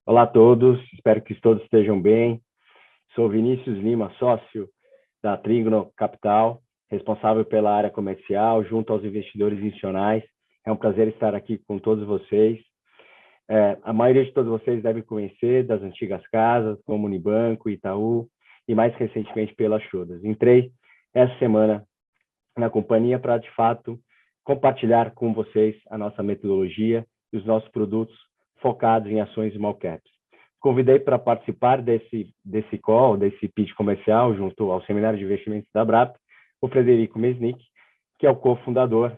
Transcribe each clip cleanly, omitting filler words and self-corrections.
Olá a todos, espero que todos estejam bem. Sou Vinícius Lima, sócio da Trígono Capital, responsável pela área comercial junto aos investidores institucionais. É um prazer estar aqui com todos vocês. A maioria de todos vocês deve conhecer das antigas casas, como Unibanco, Itaú e mais recentemente pela Schroders. Entrei essa semana na companhia para, de fato, compartilhar com vocês a nossa metodologia e os nossos produtos focados em ações small caps. Convidei para participar desse call, desse pitch comercial, junto ao Seminário de Investimentos da BRAP, o Frederico Mesnick, que é o cofundador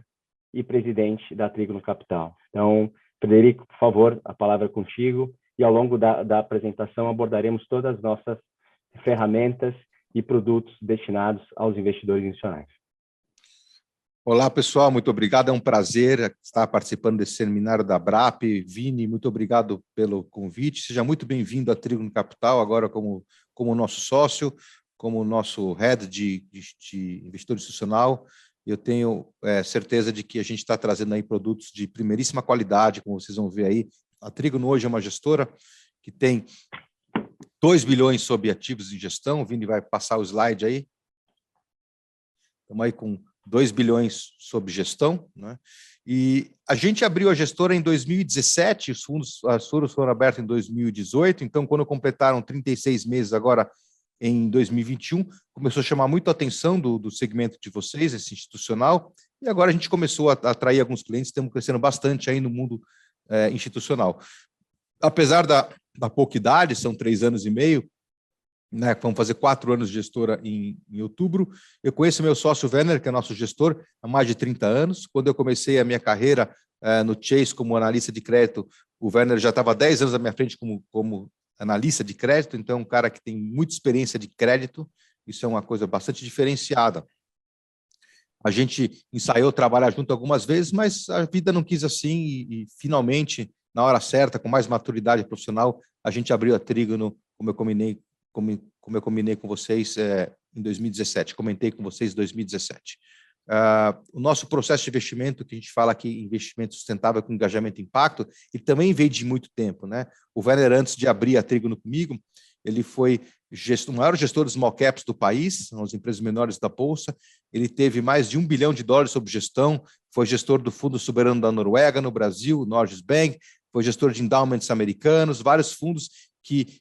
e presidente da Trígono Capital. Então, Frederico, por favor, a palavra é contigo, e ao longo da apresentação abordaremos todas as nossas ferramentas e produtos destinados aos investidores institucionais. Olá, pessoal, muito obrigado. É um prazer estar participando desse seminário da BRAP. Vini, muito obrigado pelo convite. Seja muito bem-vindo à Trígono Capital, agora como nosso sócio, como nosso head de investidor institucional. Eu tenho certeza de que a gente está trazendo aí produtos de primeiríssima qualidade, como vocês vão ver aí. A Trígono hoje é uma gestora que tem 2 bilhões sob ativos em gestão. O Vini vai passar o slide aí. Estamos aí com 2 bilhões sob gestão, né? E a gente abriu a gestora em 2017, as fundos foram abertos em 2018, então quando completaram 36 meses agora em 2021, começou a chamar muito a atenção do segmento de vocês, esse institucional, e agora a gente começou a atrair alguns clientes, estamos crescendo bastante aí no mundo institucional. Apesar da pouca idade, são 3 anos e meio, né, vamos fazer 4 anos de gestora em outubro. Eu conheço meu sócio Werner, que é nosso gestor, há mais de 30 anos. Quando eu comecei a minha carreira no Chase como analista de crédito, o Werner já estava 10 anos à minha frente como analista de crédito, então é um cara que tem muita experiência de crédito, isso é uma coisa bastante diferenciada. A gente ensaiou trabalhar junto algumas vezes, mas a vida não quis assim e finalmente, na hora certa, com mais maturidade profissional, a gente abriu a Trígono, como eu combinei com vocês em 2017, comentei com vocês em 2017. O nosso processo de investimento, que a gente fala aqui, investimento sustentável com engajamento e impacto, ele também veio de muito tempo, né? O Werner, antes de abrir a Trígono comigo, ele foi o maior gestor dos small caps do país, são as empresas menores da Bolsa, ele teve mais de $1 bilhão sob gestão, foi gestor do Fundo Soberano da Noruega, no Brasil, Norges Bank, foi gestor de endowments americanos, vários fundos que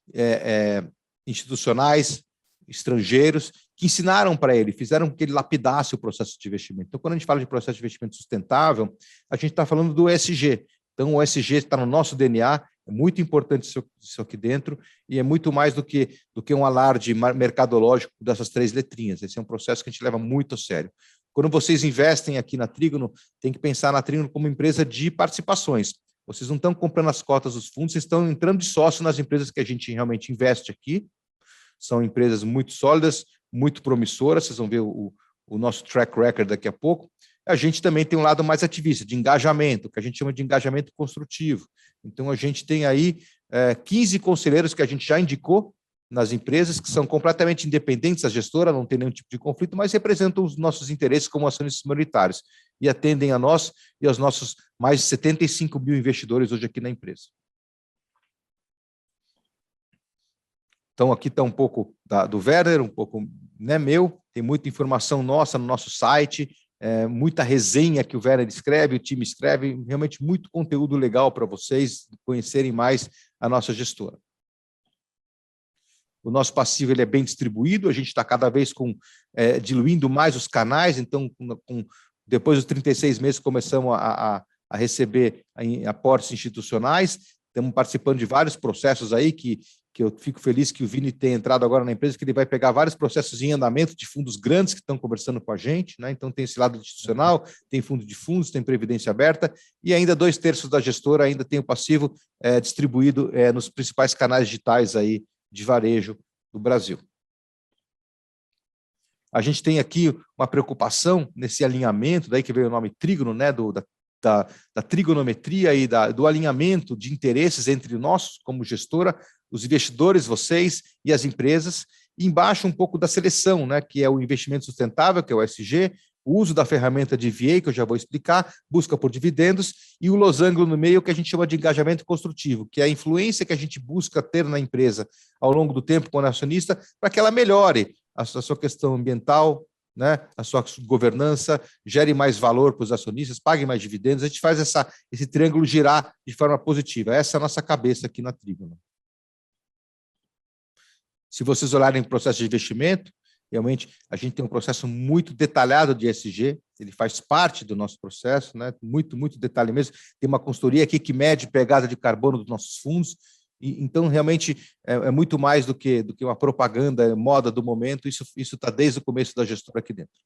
institucionais, estrangeiros, que ensinaram para ele, fizeram com que ele lapidasse o processo de investimento. Então, quando a gente fala de processo de investimento sustentável, a gente está falando do ESG. Então, o ESG está no nosso DNA, é muito importante isso aqui dentro, e é muito mais do que um alarde mercadológico dessas 3 letrinhas. Esse é um processo que a gente leva muito a sério. Quando vocês investem aqui na Trígono, tem que pensar na Trígono como empresa de participações. Vocês não estão comprando as cotas dos fundos, vocês estão entrando de sócio nas empresas que a gente realmente investe aqui. São empresas muito sólidas, muito promissoras, vocês vão ver o nosso track record daqui a pouco. A gente também tem um lado mais ativista, de engajamento, que a gente chama de engajamento construtivo. Então, a gente tem aí 15 conselheiros que a gente já indicou nas empresas, que são completamente independentes da gestora, não tem nenhum tipo de conflito, mas representam os nossos interesses como acionistas minoritários e atendem a nós e aos nossos mais de 75 mil investidores hoje aqui na empresa. Então, aqui está um pouco do Werner, um pouco meu, tem muita informação nossa no nosso site, muita resenha que o Werner escreve, o time escreve, realmente muito conteúdo legal para vocês conhecerem mais a nossa gestora. O nosso passivo ele é bem distribuído, a gente está cada vez diluindo mais os canais, então, depois dos 36 meses, começamos a receber aportes institucionais, estamos participando de vários processos aí que eu fico feliz que o Vini tenha entrado agora na empresa, que ele vai pegar vários processos em andamento de fundos grandes que estão conversando com a gente, né? Então tem esse lado institucional, tem fundo de fundos, tem previdência aberta, e ainda 2/3 da gestora ainda tem o passivo distribuído nos principais canais digitais aí de varejo do Brasil. A gente tem aqui uma preocupação nesse alinhamento, daí que veio o nome Trígono, né, da trigonometria e do alinhamento de interesses entre nós, como gestora, os investidores, vocês e as empresas, e embaixo um pouco da seleção, né, que é o investimento sustentável, que é o ESG, o uso da ferramenta de EVA, que eu já vou explicar, busca por dividendos, e o losango no meio, que a gente chama de engajamento construtivo, que é a influência que a gente busca ter na empresa ao longo do tempo como acionista, para que ela melhore a sua questão ambiental, né, a sua governança, gere mais valor para os acionistas, pague mais dividendos. A gente faz esse triângulo girar de forma positiva. Essa é a nossa cabeça aqui na Trígono. Se vocês olharem o processo de investimento, realmente a gente tem um processo muito detalhado de ESG, ele faz parte do nosso processo, né? Muito, muito detalhe mesmo. Tem uma consultoria aqui que mede pegada de carbono dos nossos fundos, e então realmente é muito mais do que uma propaganda, moda do momento, isso está desde o começo da gestora aqui dentro.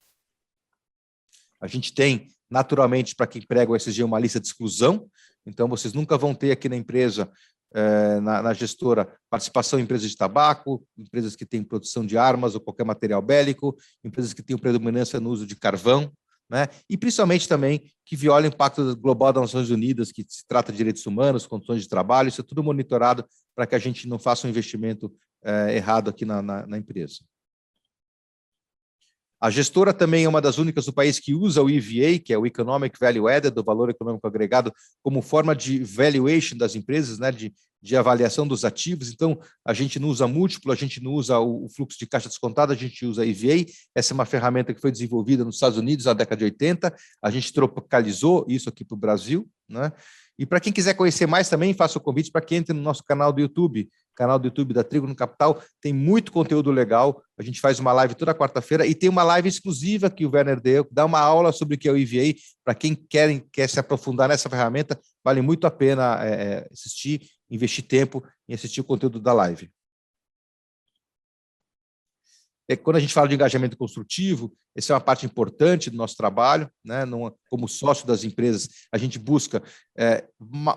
A gente tem, naturalmente, para quem prega o ESG, uma lista de exclusão, então vocês nunca vão ter aqui na empresa, na gestora, participação em empresas de tabaco, empresas que têm produção de armas ou qualquer material bélico, empresas que têm predominância no uso de carvão, né? E principalmente também que viola o impacto global das Nações Unidas, que se trata de direitos humanos, condições de trabalho, isso é tudo monitorado para que a gente não faça um investimento errado aqui na empresa. A gestora também é uma das únicas do país que usa o EVA, que é o Economic Value Added, do valor econômico agregado, como forma de valuation das empresas, né, de avaliação dos ativos. Então, a gente não usa múltiplo, a gente não usa o fluxo de caixa descontado, a gente usa EVA. Essa é uma ferramenta que foi desenvolvida nos Estados Unidos na década de 80, a gente tropicalizou isso aqui para o Brasil, né? E para quem quiser conhecer mais também, faço o convite para que entre no nosso canal do YouTube da Trígono Capital, tem muito conteúdo legal, a gente faz uma live toda quarta-feira e tem uma live exclusiva que o Werner deu, dá uma aula sobre o que é o EVA, para quem quer se aprofundar nessa ferramenta, vale muito a pena assistir, investir tempo em assistir o conteúdo da live. Quando a gente fala de engajamento construtivo, essa é uma parte importante do nosso trabalho, né? Como sócio das empresas, a gente busca,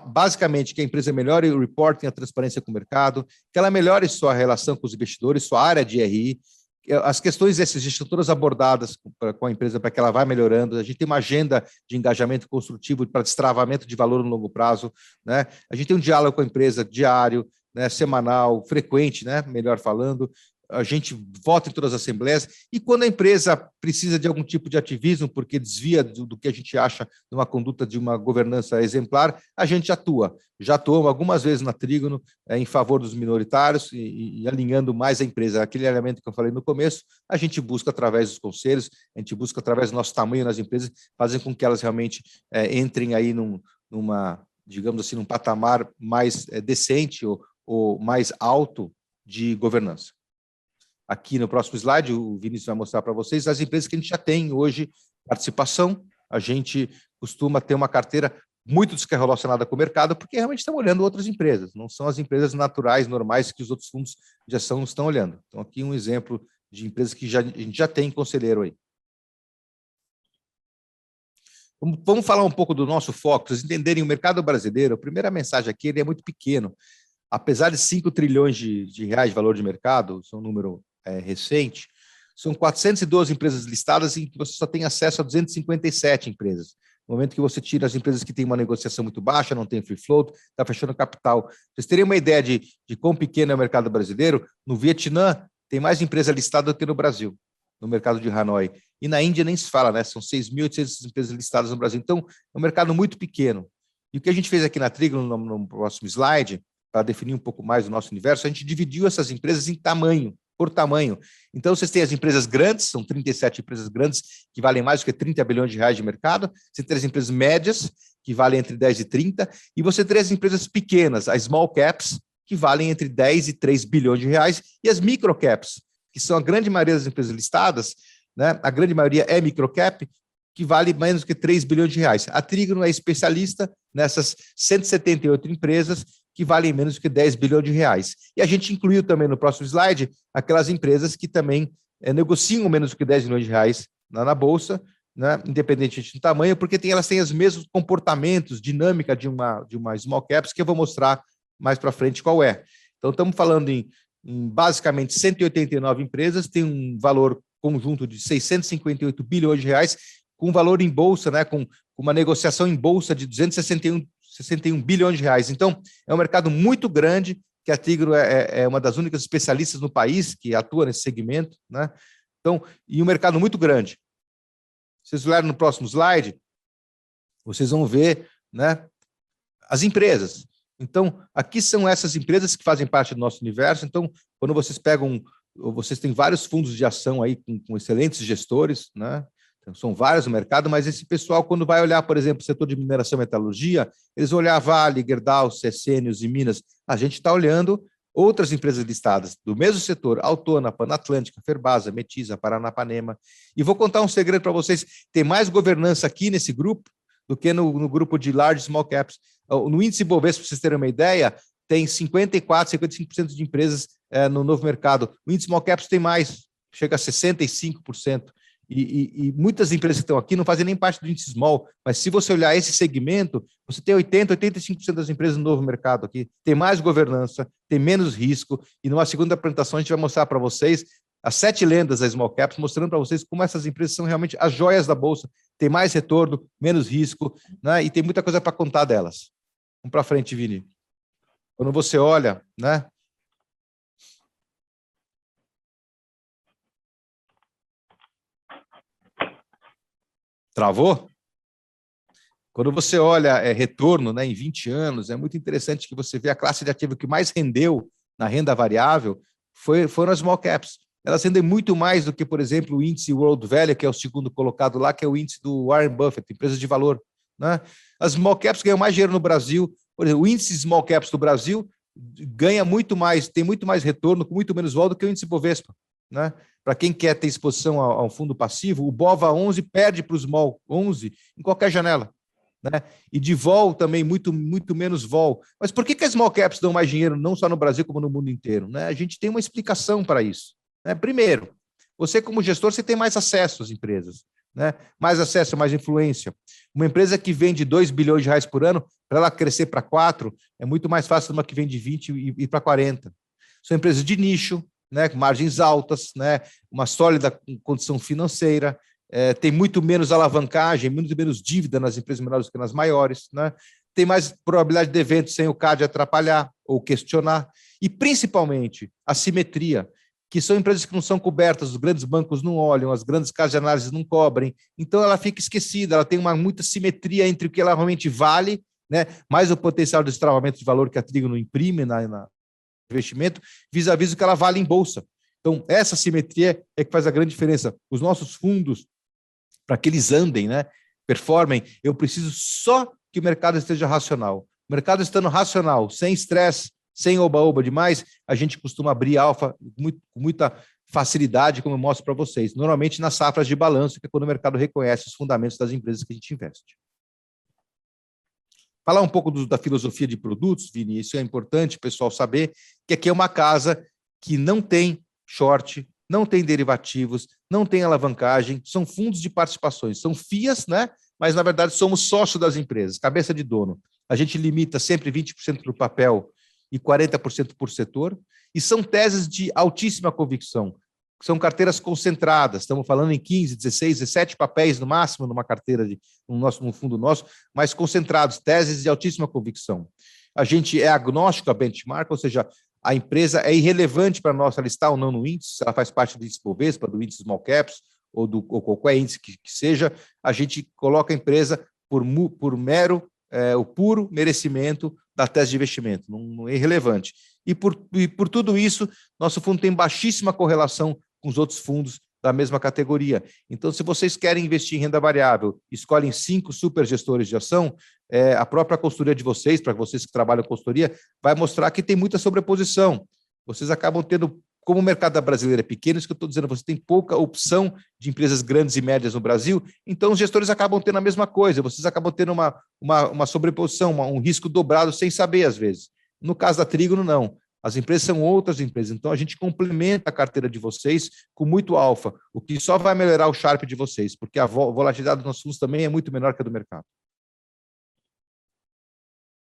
basicamente, que a empresa melhore o reporting, a transparência com o mercado, que ela melhore sua relação com os investidores, sua área de RI. As questões ESG estão todas abordadas com a empresa para que ela vá melhorando. A gente tem uma agenda de engajamento construtivo para destravamento de valor no longo prazo, né? A gente tem um diálogo com a empresa diário, né, semanal, frequente, né, melhor falando. A gente vota em todas as assembleias, e quando a empresa precisa de algum tipo de ativismo, porque desvia do que a gente acha de uma conduta de uma governança exemplar, a gente atua. Já atuamos algumas vezes na Trígono em favor dos minoritários e alinhando mais a empresa. Aquele elemento que eu falei no começo, a gente busca através dos conselhos, a gente busca através do nosso tamanho nas empresas, fazer com que elas realmente entrem aí digamos assim, num patamar mais decente ou mais alto de governança. Aqui no próximo slide, o Vinícius vai mostrar para vocês as empresas que a gente já tem hoje participação. A gente costuma ter uma carteira muito relacionada com o mercado, porque realmente estamos olhando outras empresas, não são as empresas naturais, normais, que os outros fundos de ação estão olhando. Então, aqui um exemplo de empresas que a gente já tem conselheiro aí. Vamos falar um pouco do nosso foco, para vocês entenderem o mercado brasileiro. A primeira mensagem aqui, ele é muito pequeno. Apesar de 5 trilhões de reais de valor de mercado, isso é um número recente, são 412 empresas listadas em que você só tem acesso a 257 empresas. No momento que você tira as empresas que têm uma negociação muito baixa, não tem free float, está fechando capital. Vocês teriam uma ideia de quão pequeno é o mercado brasileiro? No Vietnã, tem mais empresa listada do que no Brasil, no mercado de Hanoi. E na Índia nem se fala, né? São 6.800 empresas listadas no Brasil. Então, é um mercado muito pequeno. E o que a gente fez aqui na Trígono, no próximo slide, para definir um pouco mais o nosso universo, a gente dividiu essas empresas em tamanho, por tamanho. Então, vocês têm as empresas grandes, são 37 empresas grandes, que valem mais do que 30 bilhões de reais de mercado. Você tem as empresas médias, que valem entre 10 e 30, e você tem as empresas pequenas, as small caps, que valem entre 10 e 3 bilhões de reais, e as micro caps, que são a grande maioria das empresas listadas, né? A grande maioria é micro cap, que vale menos do que 3 bilhões de reais. A Trígono é especialista nessas 178 empresas que valem menos do que 10 bilhões de reais. E a gente incluiu também no próximo slide aquelas empresas que também negociam menos do que 10 milhões de reais na Bolsa, né, independente do tamanho, porque elas têm os mesmos comportamentos, dinâmica de uma small caps, que eu vou mostrar mais para frente qual é. Então, estamos falando em basicamente 189 empresas, tem um valor conjunto de 658 bilhões de reais, com valor em bolsa, né, com uma negociação em bolsa de 261 bilhões de reais. Então, é um mercado muito grande, que a Trígono é uma das únicas especialistas no país que atua nesse segmento, né? Então, e um mercado muito grande. vocês olharem no próximo slide, vocês vão ver, né, as empresas. Então, aqui são essas empresas que fazem parte do nosso universo. Então, quando vocês pegam, vocês têm vários fundos de ação aí com excelentes gestores, né? Então, são vários no mercado, mas esse pessoal, quando vai olhar, por exemplo, o setor de mineração e metalurgia, eles vão olhar Vale, Gerdau, CSN, e Minas. A gente está olhando outras empresas listadas do mesmo setor, Autona, Panatlântica, Ferbasa, Metisa, Paranapanema. E vou contar um segredo para vocês: tem mais governança aqui nesse grupo do que no grupo de large small caps. No índice Bovespa, para vocês terem uma ideia, tem 54%, 55% de empresas no novo mercado. O índice small caps tem mais, chega a 65%. E muitas empresas que estão aqui não fazem nem parte do índice small, mas se você olhar esse segmento, você tem 80%, 85% das empresas no novo mercado aqui. Tem mais governança, tem menos risco, e numa segunda apresentação a gente vai mostrar para vocês as 7 lendas da small caps, mostrando para vocês como essas empresas são realmente as joias da bolsa, tem mais retorno, menos risco, né? E tem muita coisa para contar delas. Vamos para frente, Vini. Quando você olha, né? Travou? Quando você olha retorno, né, em 20 anos, é muito interessante que você vê a classe de ativo que mais rendeu na renda variável foram as small caps. Elas rendem muito mais do que, por exemplo, o índice World Value, que é o segundo colocado lá, que é o índice do Warren Buffett, empresas de valor, né? As small caps ganham mais dinheiro no Brasil. Por exemplo, o índice small caps do Brasil ganha muito mais, tem muito mais retorno, com muito menos vol do que o índice Bovespa, né? Para quem quer ter exposição a um fundo passivo, o BOVA 11 perde para o Small 11 em qualquer janela, né? E de vol também, muito menos vol. Mas por que as small caps dão mais dinheiro, não só no Brasil, como no mundo inteiro, né? A gente tem uma explicação para isso, né? Primeiro, você como gestor, você tem mais acesso às empresas, né? Mais acesso, mais influência. Uma empresa que vende 2 bilhões de reais por ano, para ela crescer para 4, é muito mais fácil de uma que vende 20 e ir para 40. São empresas de nicho, né, com margens altas, né, uma sólida condição financeira, tem muito menos alavancagem, muito menos dívida nas empresas menores do que nas maiores, né, tem mais probabilidade de evento sem o CAD atrapalhar ou questionar, e principalmente a simetria, que são empresas que não são cobertas, os grandes bancos não olham, as grandes casas de análise não cobrem, então ela fica esquecida, ela tem muita simetria entre o que ela realmente vale, né, mais o potencial de destravamento de valor que a Trígono imprime na investimento, vis-à-vis o que ela vale em bolsa. Então, essa simetria é que faz a grande diferença. Os nossos fundos, para que eles andem, né, performem, eu preciso só que o mercado esteja racional. O mercado estando racional, sem estresse, sem oba-oba demais, a gente costuma abrir alfa com muita facilidade, como eu mostro para vocês. Normalmente nas safras de balanço, que é quando o mercado reconhece os fundamentos das empresas que a gente investe. Falar um pouco da filosofia de produtos, Vini, isso é importante o pessoal saber, que aqui é uma casa que não tem short, não tem derivativos, não tem alavancagem, são fundos de participações, são FIAs, né? Mas, na verdade, somos sócios das empresas, cabeça de dono. A gente limita sempre 20% para o papel e 40% por setor, e são teses de altíssima convicção. São carteiras concentradas, estamos falando em 15, 16, 17 papéis no máximo numa carteira, num fundo nosso, mas concentrados, teses de altíssima convicção. A gente é agnóstico a benchmark, ou seja, a empresa é irrelevante para nós, ela está ou não no índice, ela faz parte do índice Bovespa, do índice Small Caps, ou qualquer índice que seja, a gente coloca a empresa por mero, o puro merecimento da tese de investimento, não é irrelevante. E por tudo isso, nosso fundo tem baixíssima correlação com os outros fundos da mesma categoria. Então, se vocês querem investir em renda variável, escolhem 5 super gestores de ação, a própria consultoria de vocês, para vocês que trabalham com consultoria, vai mostrar que tem muita sobreposição. Vocês acabam tendo, como o mercado brasileiro é pequeno, isso que eu estou dizendo, você tem pouca opção de empresas grandes e médias no Brasil, então os gestores acabam tendo a mesma coisa, vocês acabam tendo uma sobreposição, um risco dobrado sem saber, às vezes. No caso da Trígono, não. As empresas são outras empresas, então a gente complementa a carteira de vocês com muito alfa, o que só vai melhorar o Sharpe de vocês, porque a volatilidade dos nossos fundos também é muito menor que a do mercado.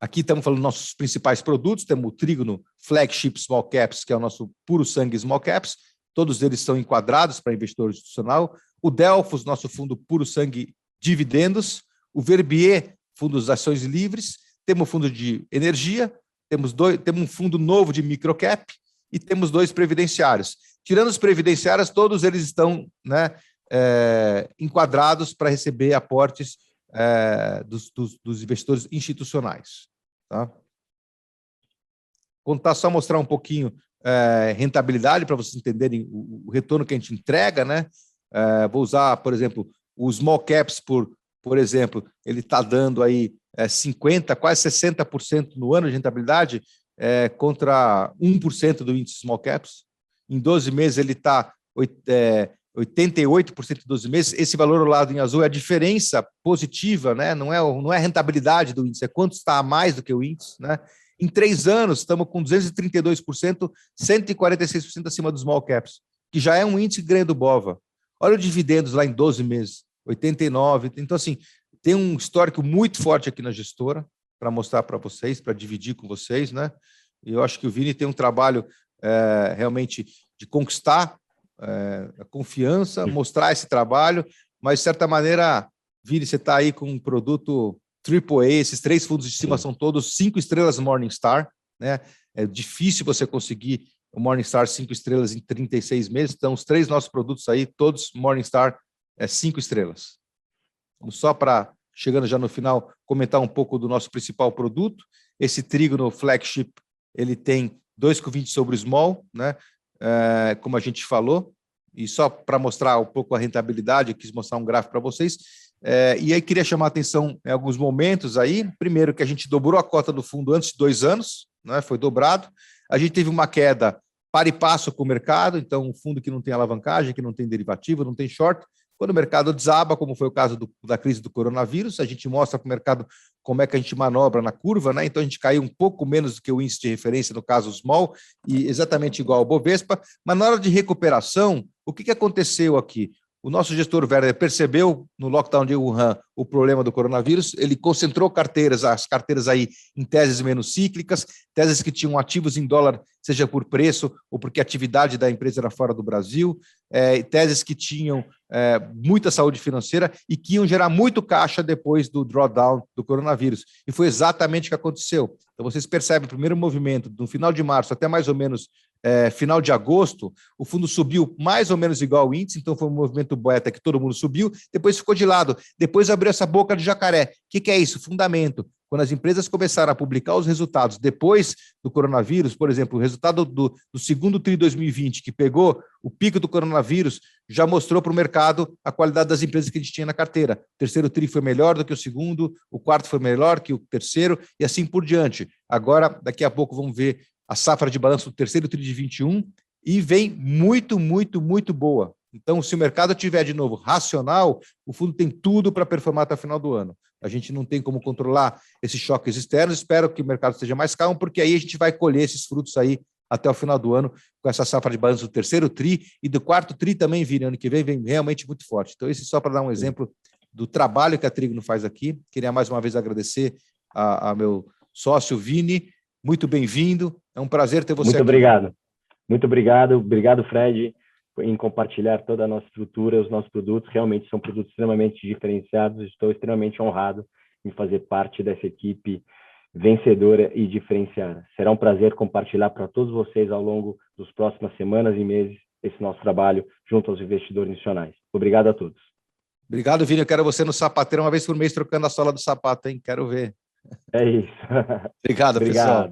Aqui estamos falando dos nossos principais produtos, temos o Trígono Flagship Small Caps, que é o nosso puro sangue Small Caps, todos eles são enquadrados para investidor institucional, o Delfos, nosso fundo puro sangue dividendos, o Verbier, fundo das ações livres, temos o fundo de energia, temos um fundo novo de microcap e temos 2 previdenciários. Tirando os previdenciários, todos eles estão, né, enquadrados para receber aportes dos investidores institucionais. Tá? Contar só mostrar um pouquinho rentabilidade para vocês entenderem o retorno que a gente entrega, né? Vou usar, por exemplo, o small caps, por exemplo, ele está dando aí 50%, quase 60% no ano de rentabilidade, contra 1% do índice small caps. Em 12 meses ele está 88% em 12 meses. Esse valor ao lado em azul é a diferença positiva, né? Não é a rentabilidade do índice, é quanto está a mais do que o índice, né? Em 3 anos, estamos com 232%, 146% acima dos small caps, que já é um índice que ganha do BOVA. Olha os dividendos lá em 12 meses, 89%. Então, assim, tem um histórico muito forte aqui na gestora para mostrar para vocês, para dividir com vocês, né? E eu acho que o Vini tem um trabalho realmente de conquistar a confiança, mostrar esse trabalho, mas, de certa maneira, Vini, você está aí com um produto AAA, esses 3 fundos de cima são todos 5 estrelas Morningstar, né? É difícil você conseguir o Morningstar 5 estrelas em 36 meses, então os 3 nossos produtos aí, todos Morningstar 5 estrelas. Vamos só para, chegando já no final, comentar um pouco do nosso principal produto. Esse Trígono Flagship, ele tem 2,20 sobre small, né? Como a gente falou, e só para mostrar um pouco a rentabilidade, eu quis mostrar um gráfico para vocês. E aí queria chamar a atenção em alguns momentos aí. Primeiro, que a gente dobrou a cota do fundo antes de 2 anos, né? Foi dobrado. A gente teve uma queda para e passo com o mercado, então um fundo que não tem alavancagem, que não tem derivativo, não tem short. Quando o mercado desaba, como foi o caso da crise do coronavírus, a gente mostra para o mercado como é que a gente manobra na curva, né? Então a gente caiu um pouco menos do que o índice de referência, no caso o small, e exatamente igual ao Bovespa, mas na hora de recuperação, o que aconteceu aqui? O nosso gestor Werner percebeu no lockdown de Wuhan o problema do coronavírus, ele concentrou as carteiras aí em teses menos cíclicas, teses que tinham ativos em dólar, seja por preço ou porque a atividade da empresa era fora do Brasil, teses que tinham muita saúde financeira e que iam gerar muito caixa depois do drawdown do coronavírus. E foi exatamente o que aconteceu. Então vocês percebem o primeiro movimento, no final de março até mais ou menos final de agosto, o fundo subiu mais ou menos igual ao índice, então foi um movimento beta que todo mundo subiu, depois ficou de lado, depois abriu essa boca de jacaré. O que é isso? Fundamento. Quando as empresas começaram a publicar os resultados depois do coronavírus, por exemplo, o resultado do segundo TRI 2020, que pegou o pico do coronavírus, já mostrou para o mercado a qualidade das empresas que a gente tinha na carteira. O terceiro TRI foi melhor do que o segundo, o quarto foi melhor que o terceiro, e assim por diante. Agora, daqui a pouco, vamos ver a safra de balanço do terceiro TRI de 21, e vem muito, muito, muito boa. Então, se o mercado tiver, de novo, racional, o fundo tem tudo para performar até o final do ano. A gente não tem como controlar esses choques externos, espero que o mercado esteja mais calmo, porque aí a gente vai colher esses frutos aí até o final do ano, com essa safra de balanço do terceiro TRI, e do quarto TRI também vir, ano que vem realmente muito forte. Então, esse só para dar um exemplo do trabalho que a Trígono faz aqui. Queria mais uma vez agradecer a meu sócio Vini, muito bem-vindo, é um prazer ter você aqui. Muito obrigado. Muito obrigado. Obrigado, Fred, em compartilhar toda a nossa estrutura, os nossos produtos. Realmente são produtos extremamente diferenciados. Estou extremamente honrado em fazer parte dessa equipe vencedora e diferenciada. Será um prazer compartilhar para todos vocês ao longo das próximas semanas e meses esse nosso trabalho junto aos investidores institucionais. Obrigado a todos. Obrigado, Vini. Eu quero você no sapateiro uma vez por mês trocando a sola do sapato, hein? Quero ver. É isso. Obrigado, pessoal.